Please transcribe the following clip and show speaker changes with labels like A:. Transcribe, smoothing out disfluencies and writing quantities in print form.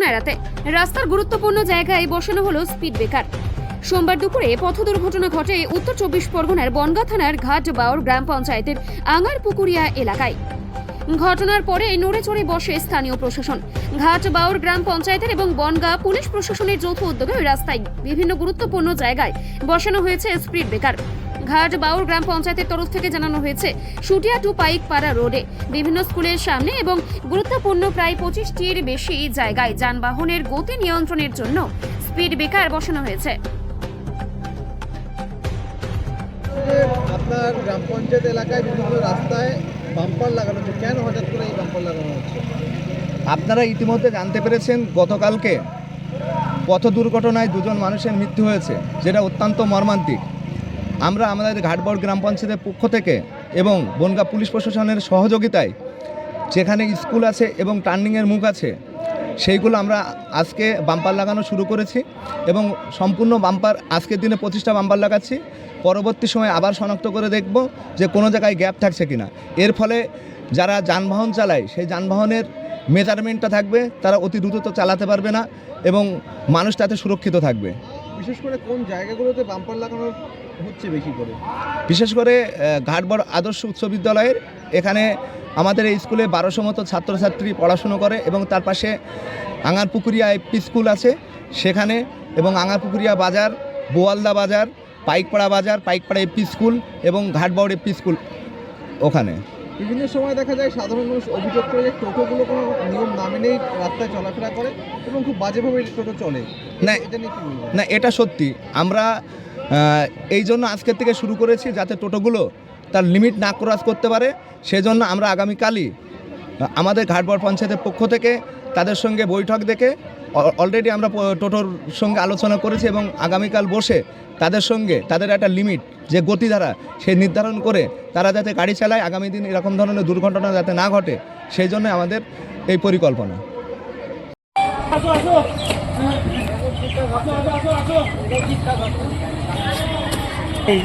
A: এড়াতে রাস্তার গুরুত্বপূর্ণ জায়গায় বসানো হলো স্পিড ব্রেকার। সোমবার দুপুরে পথ দুর্ঘটনা ঘটে উত্তর 24 পরগনার বনগাঁ থানার ঘাটবাউর গ্রাম পঞ্চায়েতের আঙারপুকুরিয়া এলাকায়। ঘটনার পরে নড়ে চড়ে বসে স্থানীয় প্রশাসন। ঘাটবাউর গ্রাম পঞ্চায়েতের এবং বনগাঁ পুলিশ প্রশাসনের যৌথ উদ্যোগে রাস্তায় বিভিন্ন গুরুত্বপূর্ণ জায়গায় বসানো হয়েছে স্পিড ব্রেকার। ঘাটবাউর গ্রাম পঞ্চায়েতের তরফ থেকে জানানো হয়েছে, সুটিয়া টু পাইকপাড়া রোডে বিভিন্ন স্কুলের সামনে এবং গুরুত্বপূর্ণ প্রায় 25টির বেশি জায়গায় যানবাহনের গতি নিয়ন্ত্রণের জন্য স্পিড ব্রেকার বসানো হয়েছে।
B: আপনার গ্রাম পঞ্চায়েত এলাকায় বিভিন্ন রাস্তায় বাম্পার লাগানো হচ্ছে, কেন হঠাৎ করে এই বাম্পার লাগানো হচ্ছে?
C: আপনারা ইতিমধ্যে জানতে পেরেছেন, গতকালকে পথ দুর্ঘটনায় দুজন মানুষের মৃত্যু হয়েছে, যেটা অত্যন্ত মর্মান্তিক। আমরা আমাদের ঘাটবাউর গ্রাম পঞ্চায়েতের পক্ষ থেকে এবং বনগাঁ পুলিশ প্রশাসনের সহযোগিতায় যেখানে স্কুল আছে এবং টার্নিংয়ের মুখ আছে সেইগুলো আমরা আজকে বাম্পার লাগানো শুরু করেছি এবং সম্পূর্ণ বাম্পার আজকের দিনে 25টা বাম্পার লাগাচ্ছি। পরবর্তী সময় আবার শনাক্ত করে দেখব যে কোনো জায়গায় গ্যাপ থাকছে কিনা। এর ফলে যারা যানবাহন চালায় সেই যানবাহনের মেজারমেন্টটা থাকবে, তারা অতি দ্রুত চালাতে পারবে না এবং মানুষ তাতে সুরক্ষিত থাকবে।
B: বিশেষ করে কোন জায়গাগুলোতে বাম্পার লাগানো হচ্ছে বেশি করে?
C: বিশেষ করে ঘাটবাউর আদর্শ উচ্চ বিদ্যালয়ের এখানে আমাদের এই স্কুলে 1200 মতো ছাত্রছাত্রী পড়াশুনো করে এবং তার পাশে আঙারপুকুরিয়া এপি স্কুল আছে সেখানে, এবং আঙারপুকুরিয়া বাজার, বোয়ালদা বাজার, পাইকপাড়া বাজার, পাইকপাড়া এপি স্কুল এবং ঘাটবাউর এপি স্কুল ওখানে।
B: বিভিন্ন সময় দেখা যায় সাধারণ মানুষ অভিযোগ করে যে টোটোগুলো কোনো নিয়ম না মেনেই রাস্তায় চলাফেরা করে এবং খুব বাজেভাবে টোটো চলে।
C: না,
B: এটা নিয়ে কি বলবেন?
C: না, এটা সত্যি। আমরা এই জন্য আজকের থেকে শুরু করেছি যাতে টোটোগুলো তার লিমিট না ক্রস করতে পারে। সেজন্য আমরা আগামীকালই আমাদের ঘাটবাউর পঞ্চায়েতের পক্ষ থেকে তাদের সঙ্গে বৈঠক ডেকে অলরেডি আমরা টোটোর সঙ্গে আলোচনা করেছি এবং আগামীকাল বসে তাদের সঙ্গে তাদের একটা লিমিট যে গতিধারা সেই নির্ধারণ করে তারা যাতে গাড়ি চালায়, আগামী দিন এরকম ধরনের দুর্ঘটনা যাতে না ঘটে সেই জন্য আমাদের এই পরিকল্পনা।
D: এই